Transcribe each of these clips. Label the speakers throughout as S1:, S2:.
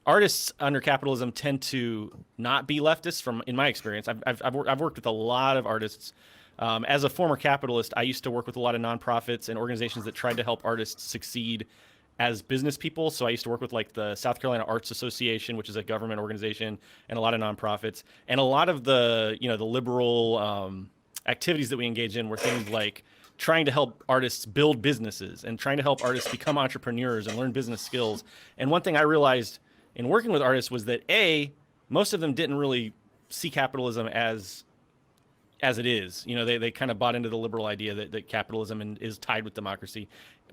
S1: artists under capitalism tend to not be leftists. In my experience, I've worked with a lot of artists. As a former capitalist, I used to work with a lot of nonprofits and organizations that tried to help artists succeed as business people. So I used to work with like the South Carolina Arts Association, which is a government organization, and a lot of nonprofits. And a lot of the the liberal activities that we engage in were things like trying to help artists build businesses and trying to help artists become entrepreneurs and learn business skills. And one thing I realized in working with artists was that most of them didn't really see capitalism as it is. They kind of bought into the liberal idea that capitalism is tied with democracy.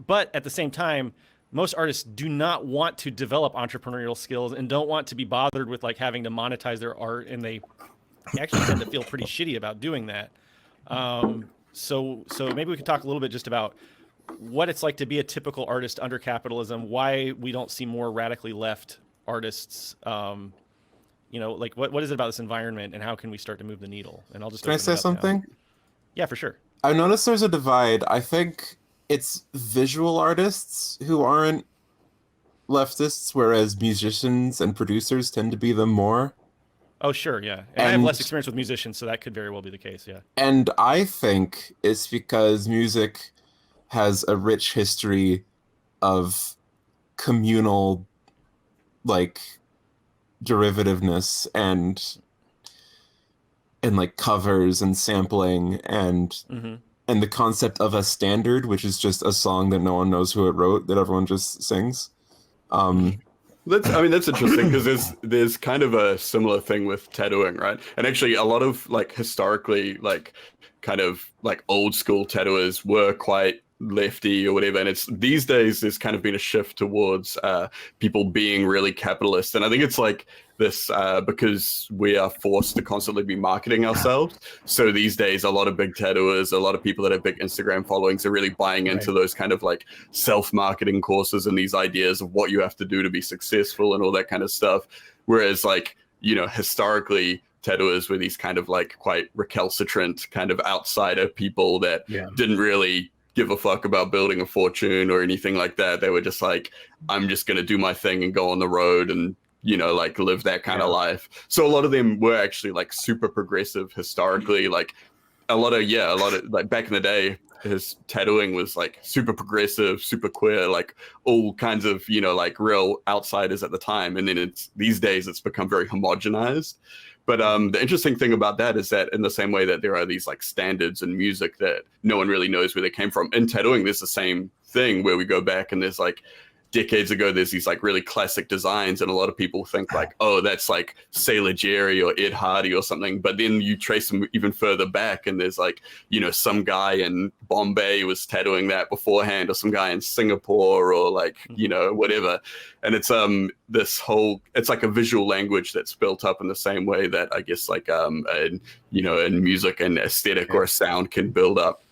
S1: But at the same time, most artists do not want to develop entrepreneurial skills and don't want to be bothered with like having to monetize their art, and they actually tend to feel pretty shitty about doing that. So maybe we could talk a little bit just about what it's like to be a typical artist under capitalism, why we don't see more radically left artists, like what is it about this environment, and how can we start to move the needle? And I'll just
S2: Can I say something?
S1: Now. Yeah, for sure.
S2: I've noticed there's a divide. I think it's visual artists who aren't leftists, whereas musicians and producers tend to be them more.
S1: Oh, sure, yeah. And I have less experience with musicians, so that could very well be the case, yeah.
S2: And I think it's because music has a rich history of communal, like, derivativeness and like covers and sampling and the concept of a standard, which is just a song that no one knows who it wrote, that everyone just sings.
S3: That's interesting, because there's kind of a similar thing with tattooing, right? And actually, a lot of like historically, like kind of like old school tattooers were quite lefty or whatever, and it's these days there's kind of been a shift towards people being really capitalist, and I think it's like this because we are forced to constantly be marketing ourselves. So these days, a lot of big tattooers, a lot of people that have big Instagram followings are really buying into those kind of like self-marketing courses and these ideas of what you have to do to be successful and all that kind of stuff. Whereas like, historically, tattooers were these kind of like quite recalcitrant kind of outsider people that didn't really give a fuck about building a fortune or anything like that. They were just like, I'm just going to do my thing and go on the road and, like live that kind of life. So a lot of them were actually like super progressive historically. Like a lot of like back in the day, his tattooing was like super progressive, super queer, like all kinds of, like real outsiders at the time. And then these days it's become very homogenized. But the interesting thing about that is that in the same way that there are these like standards in music that no one really knows where they came from, in tattooing there's the same thing where we go back and there's like decades ago there's these like really classic designs, and a lot of people think like, oh, that's like Sailor Jerry or Ed Hardy or something. But then you trace them even further back and there's like, some guy in Bombay was tattooing that beforehand, or some guy in Singapore, or like, whatever. And it's it's like a visual language that's built up in the same way that I guess like in music and aesthetic or a sound can build up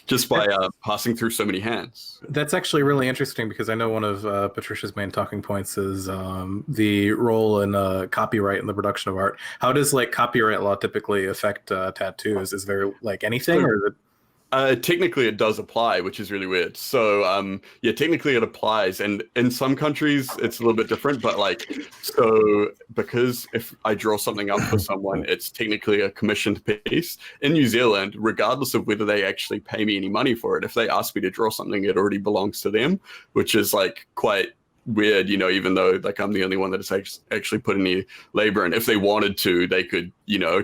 S3: just by passing through so many hands.
S4: That's actually really interesting, because I know one of Patricia's main talking points is the role in copyright in the production of art. How does like copyright law typically affect tattoos? Is there like anything, or is it?
S3: Technically it does apply, which is really weird. So technically it applies, and in some countries it's a little bit different, but like, so because if I draw something up for someone, it's technically a commissioned piece. In New Zealand, regardless of whether they actually pay me any money for it, if they ask me to draw something, it already belongs to them, which is like quite weird, even though like I'm the only one that has actually put any labor in. If they wanted to, they could,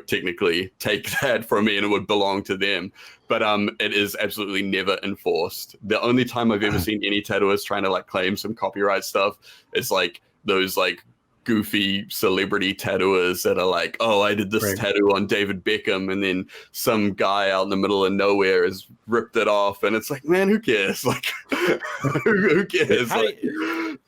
S3: technically take that from me and it would belong to them. But it is absolutely never enforced. The only time I've ever seen any tattooers trying to like claim some copyright stuff is like those like goofy celebrity tattooers that are like, oh, I did this tattoo on David Beckham, and then some guy out in the middle of nowhere has ripped it off, and it's like, man, who cares? Like, who cares?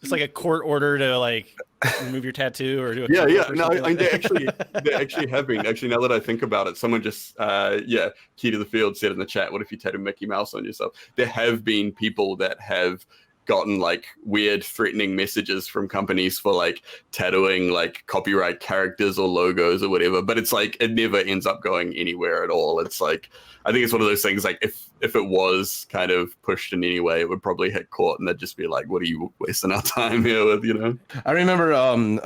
S1: It's like a court order to like remove your tattoo or do a
S3: no, they actually have been. Actually, now that I think about it, someone just Key to the Field said in the chat, what if you tattoo Mickey Mouse on yourself? There have been people that have gotten like weird threatening messages from companies for like tattooing like copyright characters or logos or whatever, but it's like it never ends up going anywhere at all. It's like, I think it's one of those things like if it was kind of pushed in any way, it would probably hit court and they'd just be like, what are you wasting our time here with, you know?
S5: I remember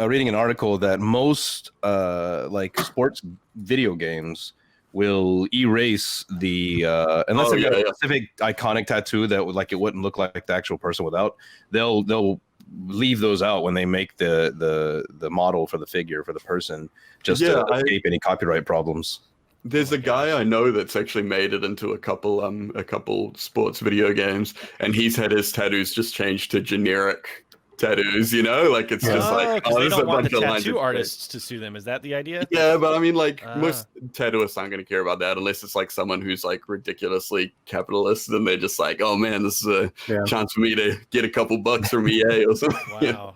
S5: reading an article that most like sports video games will erase the unless they've got a specific iconic tattoo that would like it wouldn't look like the actual person without, they'll leave those out when they make the model for the figure for the person, just to escape any copyright problems.
S3: There's a guy I know that's actually made it into a couple sports video games, and he's had his tattoos just changed to generic tattoos, you know, like it's just like,
S1: oh, they don't want the tattoo artists to sue them. Is that the idea?
S3: Yeah, but I mean, like most tattooists aren't going to care about that unless it's like someone who's like ridiculously capitalist, and they're just like, oh man, this is a chance for me to get a couple bucks from EA or something.
S1: Wow,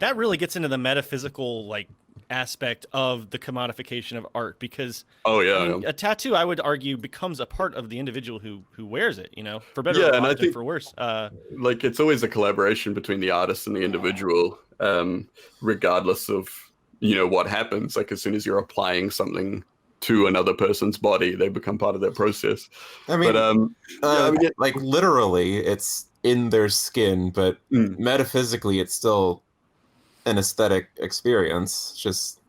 S1: that really gets into the metaphysical like aspect of the commodification of art, because a tattoo, I would argue, becomes a part of the individual who wears it, you know, for better or often, I think, for worse.
S3: Like it's always a collaboration between the artist and the individual, regardless of, you know, what happens. Like as soon as you're applying something to another person's body, they become part of that process.
S2: I mean, like literally it's in their skin, but metaphysically it's still an aesthetic experience. Just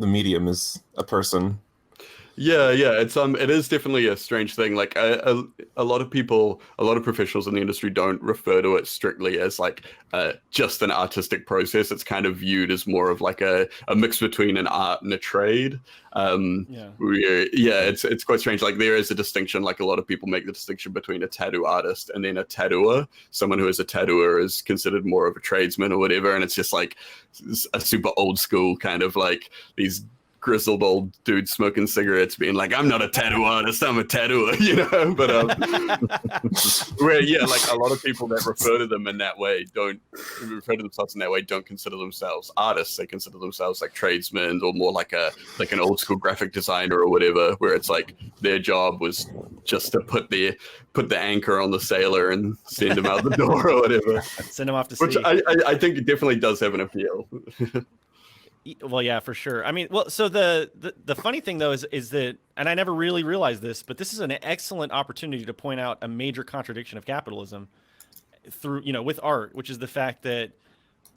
S2: the medium is a person.
S3: Yeah, it's it is definitely a strange thing. Like a lot of people, a lot of professionals in the industry don't refer to it strictly as like just an artistic process. It's kind of viewed as more of like a mix between an art and a trade. It's quite strange. Like there is a distinction. Like a lot of people make the distinction between a tattoo artist and then a tattooer. Someone who is a tattooer is considered more of a tradesman or whatever. And it's just like a super old school kind of like these grizzled old dude smoking cigarettes being like, I'm not a tattoo artist, I'm a tattooer, you know? But where like a lot of people that refer to them in that way don't consider themselves artists. They consider themselves like tradesmen or more like an old school graphic designer or whatever, where it's like their job was just to put the anchor on the sailor and send him out the door or whatever.
S1: Send him off to sea.
S3: Which I think it definitely does have an appeal.
S1: Well, yeah, for sure. I mean, well, so the funny thing though is that, and I never really realized this, but this is an excellent opportunity to point out a major contradiction of capitalism through, you know, with art, which is the fact that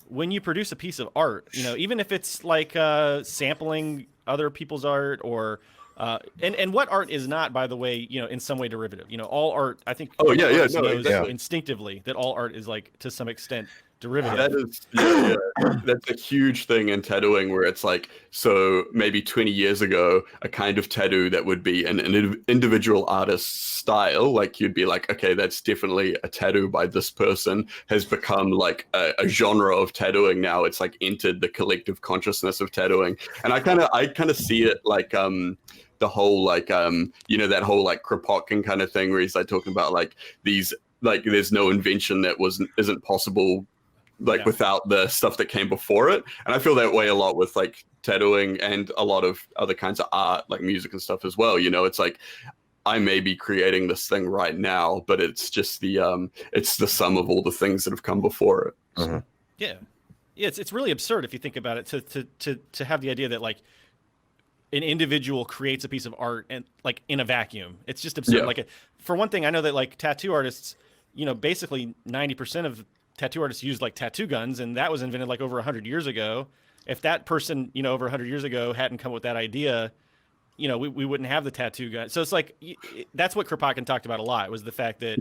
S1: when you produce a piece of art, you know, even if it's like sampling other people's art or and what art is not, by the way, you know, in some way derivative. You know, all art, I think. Instinctively that all art is like to some extent derivative.
S3: That's a huge thing in tattooing, where it's like, so maybe 20 years ago, a kind of tattoo that would be an individual artist's style, like you'd be like, okay, that's definitely a tattoo by this person, has become like a genre of tattooing now. It's like entered the collective consciousness of tattooing, and I kind of see it like the whole like you know, that whole like Kropotkin kind of thing, where he's like talking about like these, like there's no invention that isn't possible without the stuff that came before it. And I feel that way a lot with like tattooing and a lot of other kinds of art, like music and stuff as well. You know, it's like I may be creating this thing right now, but it's just the sum of all the things that have come before it.
S5: Mm-hmm.
S1: Yeah, it's really absurd if you think about it to have the idea that like an individual creates a piece of art and like in a vacuum. It's just absurd.
S3: Yeah.
S1: Like for one thing, I know that like tattoo artists, you know, basically 90% of tattoo artists use like tattoo guns, and that was invented like over 100 years ago. If that person, you know, over 100 years ago hadn't come up with that idea, you know, we wouldn't have the tattoo gun. So it's like, that's what Kropotkin talked about a lot, was the fact that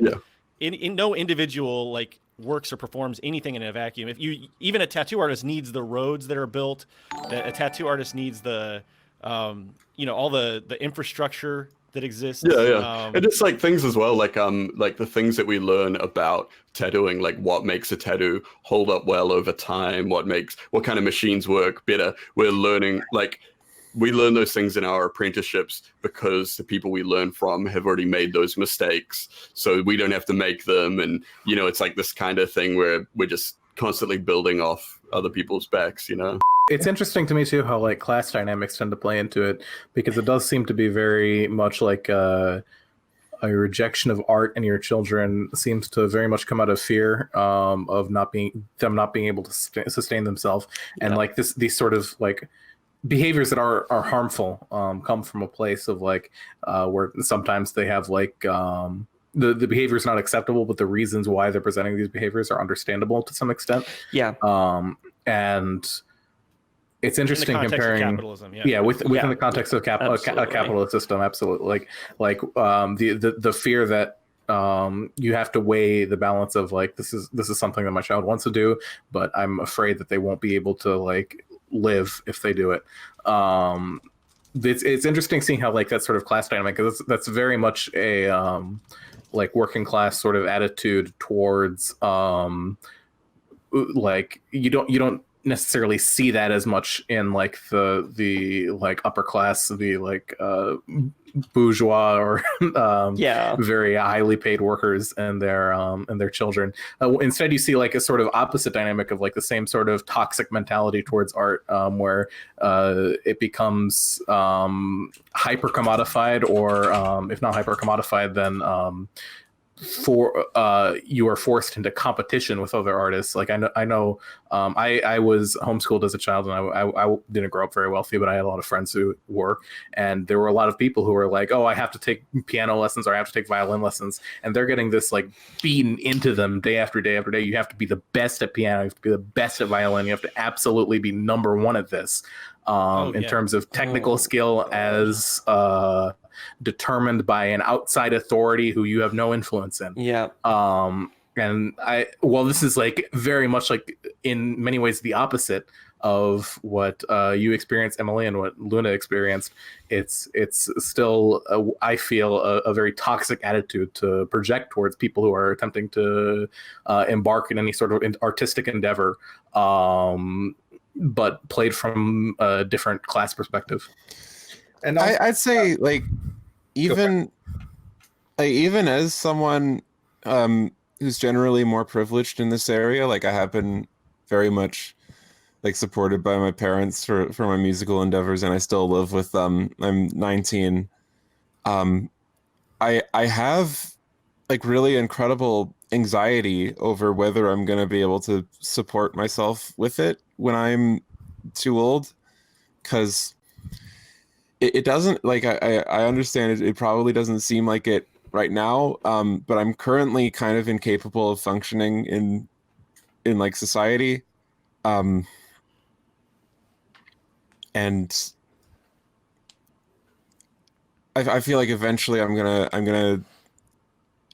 S1: in no individual like works or performs anything in a vacuum. If you, even a tattoo artist needs the roads that are built, a tattoo artist needs the, you know, all the infrastructure that exists.
S3: And it's like things as well, like the things that we learn about tattooing, like what makes a tattoo hold up well over time, what kind of machines work better. We're learning, like we learn those things in our apprenticeships because the people we learn from have already made those mistakes, so we don't have to make them. And you know, it's like this kind of thing where we're just constantly building off other people's backs, you know.
S4: It's interesting to me too how like class dynamics tend to play into it, because it does seem to be very much like a rejection of art in your children seems to very much come out of fear of not being able to sustain themselves, and like these sort of like behaviors that are harmful come from a place of like where sometimes they have like the behavior is not acceptable, but the reasons why they're presenting these behaviors are understandable to some extent.
S6: Yeah.
S4: And it's interesting comparing
S1: capitalism,
S4: within the context of a capitalist system, absolutely. Like the fear that you have to weigh the balance of like this is something that my child wants to do, but I'm afraid that they won't be able to like live if they do it. It's interesting seeing how like that sort of class dynamic, because that's very much a like working class sort of attitude towards like you don't necessarily see that as much in like the like upper class, the like bourgeois or very highly paid workers and their children. Instead, you see like a sort of opposite dynamic of like the same sort of toxic mentality towards art, where it becomes hyper commodified, or if not hyper commodified, then you are forced into competition with other artists. Like I know I was homeschooled as a child, and I didn't grow up very wealthy, but I had a lot of friends who were, and there were a lot of people who were like, oh, I have to take piano lessons, or I have to take violin lessons, and they're getting this like beaten into them day after day after day. You have to be the best at piano, you have to be the best at violin, you have to absolutely be number one at this in terms of technical skill, as determined by an outside authority who you have no influence in. And this is like very much like in many ways the opposite of what you experienced, Emily, and what Luna experienced. It's still I feel a very toxic attitude to project towards people who are attempting to embark in any sort of artistic endeavor, but played from a different class perspective.
S2: And I'd say like even as someone who's generally more privileged in this area, like I have been very much like supported by my parents for my musical endeavors, and I still live with them. I'm 19. I have like really incredible anxiety over whether I'm going to be able to support myself with it when I'm too old, because it doesn't, like, I understand it probably doesn't seem like it right now, but I'm currently kind of incapable of functioning in like society, and I feel like eventually I'm gonna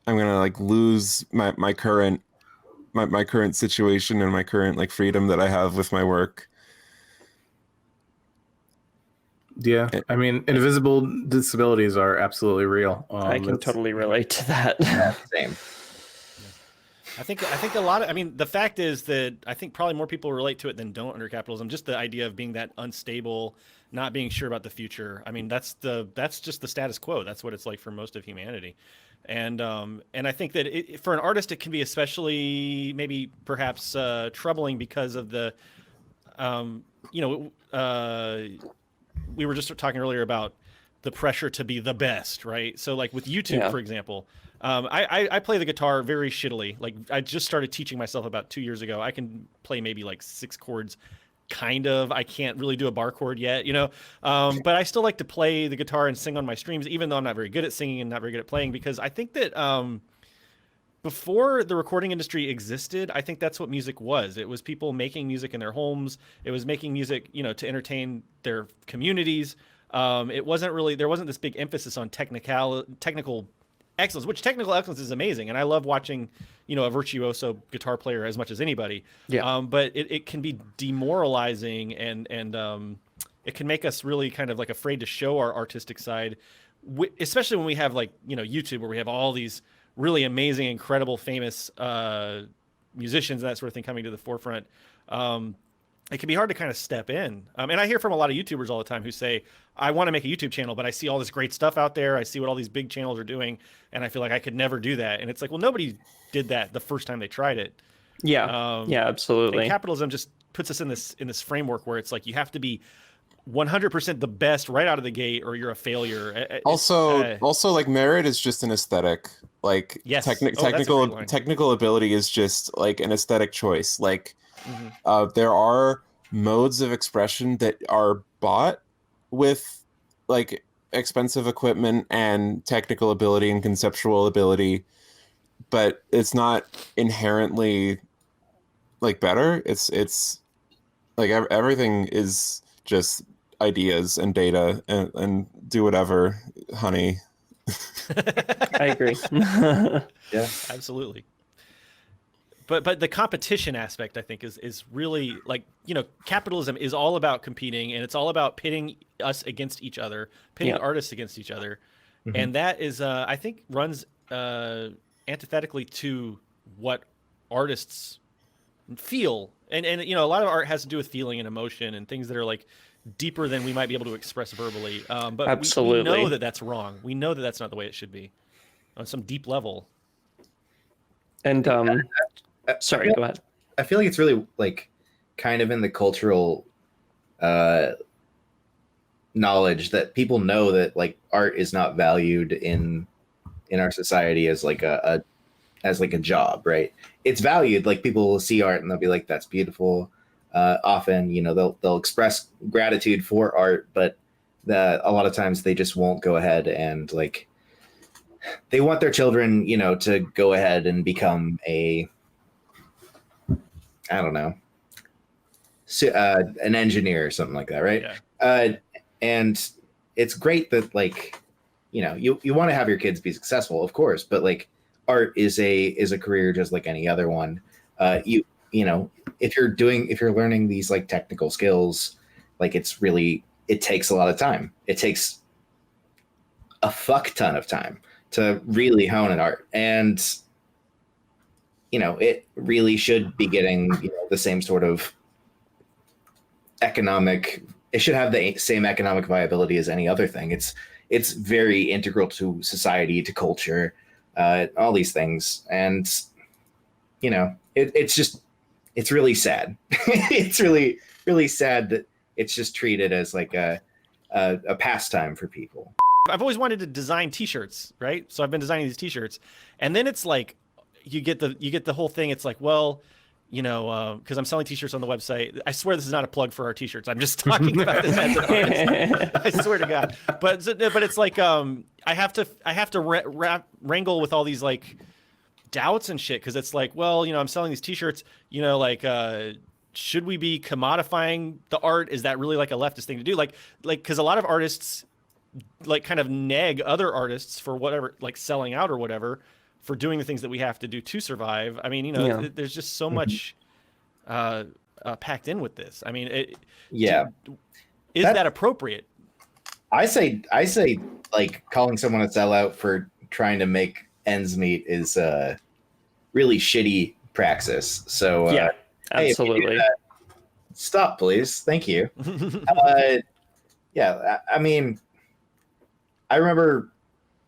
S2: like lose my current situation and my current like freedom that I have with my work.
S4: Yeah, I mean, invisible disabilities are absolutely real.
S6: I can totally relate to that.
S7: Same.
S1: I think a lot of, I mean, the fact is that I think probably more people relate to it than don't under capitalism. Just the idea of being that unstable, not being sure about the future. I mean, that's just the status quo. That's what it's like for most of humanity. And I think that for an artist, it can be especially maybe perhaps troubling because of the, we were just talking earlier about the pressure to be the best, right? So like with YouTube, for example, I play the guitar very shittily. Like I just started teaching myself about 2 years ago. I can play maybe like 6 chords, kind of. I can't really do a bar chord yet, but I still like to play the guitar and sing on my streams, even though I'm not very good at singing and not very good at playing, because I think that before the recording industry existed, I think that's what music was. It was people making music in their homes. It was making music, to entertain their communities. It wasn't really, there wasn't this big emphasis on technical excellence, which technical excellence is amazing. And I love watching, a virtuoso guitar player as much as anybody. Yeah. But it can be demoralizing and it can make us really kind of like afraid to show our artistic side, especially when we have like, YouTube, where we have all these really amazing, incredible, famous musicians and that sort of thing coming to the forefront. It can be hard to kind of step in. And I hear from a lot of YouTubers all the time who say, I want to make a YouTube channel, but I see all this great stuff out there. I see what all these big channels are doing, and I feel like I could never do that. And it's like, well, nobody did that the first time they tried it.
S6: Yeah, absolutely.
S1: And capitalism just puts us in this framework where it's like you have to be 100% the best right out of the gate, or you're a failure.
S2: Also, like merit is just an aesthetic. Like
S1: Yes. That's a great line.
S2: technical ability is just like an aesthetic choice. Like
S1: Mhm.
S2: there are modes of expression that are bought with like expensive equipment and technical ability and conceptual ability, but it's not inherently like better. It's like everything is just ideas and data and do whatever, honey.
S6: I agree.
S7: Yeah.
S1: Absolutely. But the competition aspect, I think, is really like, you know, capitalism is all about competing, and it's all about pitting us against each other, pitting artists against each other. And that is, I think, runs antithetically to what artists feel. And you know, a lot of art has to do with feeling and emotion and things that are like deeper than we might be able to express verbally. But
S6: Absolutely.
S1: we know that that's wrong. We know that that's not the way it should be on some deep level.
S6: And sorry, go ahead.
S7: I feel like it's really like kind of in the cultural knowledge that people know that like art is not valued in our society as like a job, right? It's valued, like people will see art and they'll be like, that's beautiful. Often, you know, they'll express gratitude for art, but a lot of times they just won't go ahead and like, they want their children, you know, to go ahead and become I don't know, an engineer or something like that, right?
S1: Yeah.
S7: And it's great that like, you know, you want to have your kids be successful, of course, but like art is a career just like any other one. You know, if you're learning these like technical skills, like it takes a lot of time. It takes a fuck ton of time to really hone an art. And, you know, it really should be getting, you know, the same sort of it should have the same economic viability as any other thing. It's very integral to society, to culture, all these things. And, you know, it's really sad. It's really, really sad that it's just treated as like a pastime for people.
S1: I've always wanted to design t-shirts, right? So I've been designing these t-shirts, and then it's like you get the whole thing. It's like, well, you know, because I'm selling t-shirts on the website. I swear this is not a plug for our t-shirts. I'm just talking about this as an artist. I swear to God. But it's like I have to wrangle with all these like doubts and shit, because it's like, well, you know, I'm selling these t-shirts, you know, like should we be commodifying the art? Is that really like a leftist thing to do? Like because a lot of artists like kind of nag other artists for whatever, like selling out or whatever, for doing the things that we have to do to survive. I mean, you know, there's just so much packed in with this. I mean, is that appropriate?
S7: I say like calling someone a sellout for trying to make ends meet is really shitty praxis. So
S6: yeah,
S7: hey,
S6: absolutely.
S7: Stop, please. Thank you. Yeah, I mean, I remember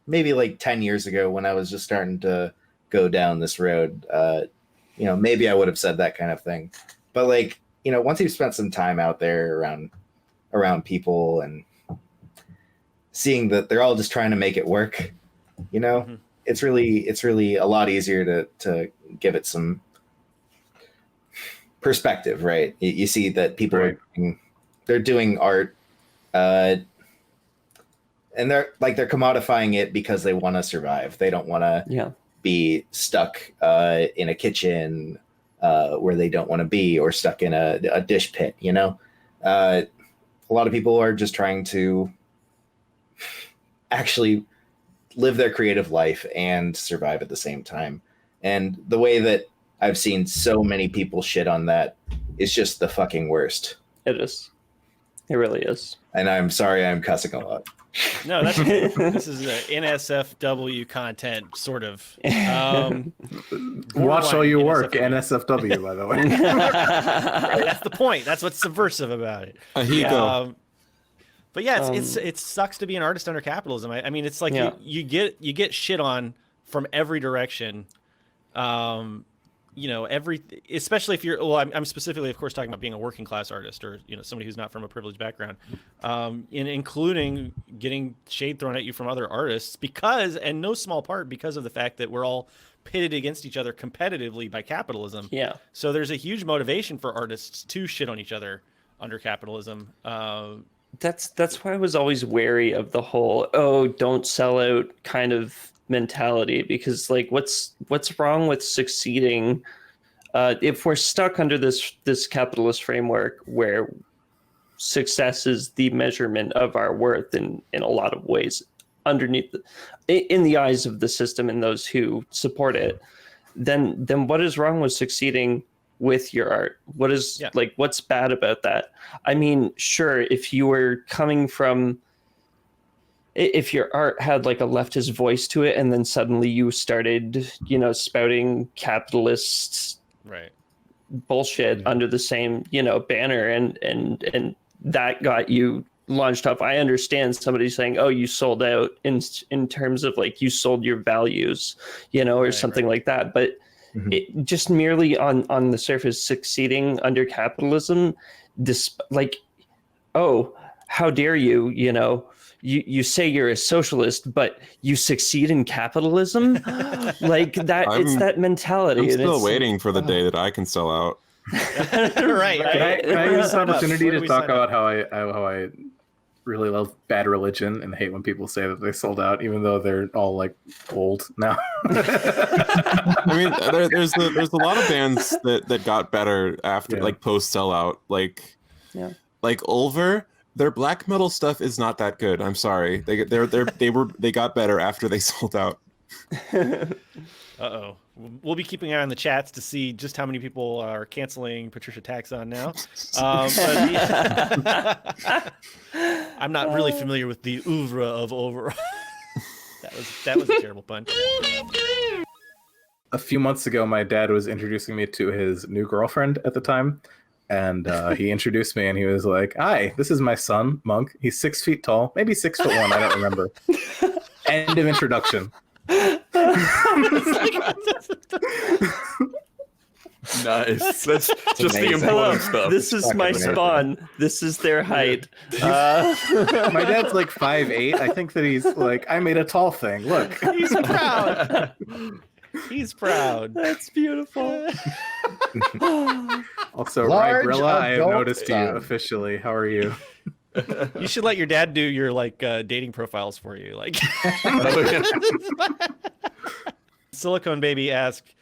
S7: maybe like 10 years ago when I was just starting to go down this road, you know, maybe I would have said that kind of thing. But like, you know, once you've spent some time out there around people and seeing that they're all just trying to make it work, you know, it's really a lot easier to give it some perspective, right? You see that people they're doing art, and they're commodifying it because they want to survive. They don't want to be stuck in a kitchen where they don't want to be, or stuck in a dish pit, you know? A lot of people are just trying to actually live their creative life and survive at the same time. And the way that I've seen so many people shit on that is just the fucking worst.
S6: It is. It really is.
S7: And I'm sorry I'm cussing a lot.
S1: No, this is NSFW content, sort of.
S4: Watch all your work, NSFW, by the way.
S1: That's the point. That's what's subversive about it.
S2: Here you go.
S1: But yeah, it sucks to be an artist under capitalism. I mean, it's like you get shit on from every direction. You especially if you're, well, I'm specifically, of course, talking about being a working class artist or, somebody who's not from a privileged background, including getting shade thrown at you from other artists because, and no small part because of the fact that we're all pitted against each other competitively by capitalism.
S6: Yeah.
S1: So there's a huge motivation for artists to shit on each other under capitalism.
S6: That's why I was always wary of the whole, don't sell out kind of mentality, because like what's wrong with succeeding if we're stuck under this capitalist framework where success is the measurement of our worth in a lot of ways underneath in the eyes of the system and those who support it, then what is wrong with succeeding with your art? What is like, what's bad about that? I mean, sure, if you were coming from, if your art had like a leftist voice to it and then suddenly you started, spouting capitalist bullshit under the same, banner and that got you launched up. I understand somebody saying, you sold out in terms of like you sold your values, or something like that. But it just merely on the surface succeeding under capitalism, how dare you, you say you're a socialist, but you succeed in capitalism? Like that, it's that mentality.
S2: I'm still waiting for the day that I can sell out.
S1: Right.
S4: Can I use this opportunity to talk about how I really love Bad Religion and hate when people say that they sold out, even though they're all like old now.
S2: I mean, there's a lot of bands that got better after like post sellout, like Ulver. Their black metal stuff is not that good. I'm sorry. They got better after they sold out.
S1: Uh-oh. We'll be keeping an eye on the chats to see just how many people are canceling Patricia Taxon now. I'm not really familiar with the oeuvre of Over. that was a terrible pun.
S4: A few months ago, my dad was introducing me to his new girlfriend at the time. And he introduced me and he was like, "Hi, this is my son, Monk. He's 6 feet tall, maybe 6'1". I don't remember." End of introduction.
S3: Nice. That's just
S7: amazing.
S3: the important stuff.
S6: This is my spawn. This is their height.
S4: My dad's like 5'8". I think that he's like, I made a tall thing. Look.
S1: He's proud. He's proud.
S6: That's beautiful.
S4: Also,
S7: Large
S4: Rybrilla, I have
S7: adult
S4: noticed you
S7: son.
S4: officially. How are you?
S1: You should let your dad do your like dating profiles for you. Like Silicone Baby asked,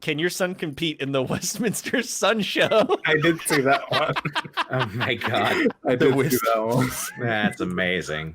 S1: "Can your son compete in the Westminster Sun Show?"
S4: I did see that one.
S7: Oh my god,
S4: I did see that one.
S7: that's amazing.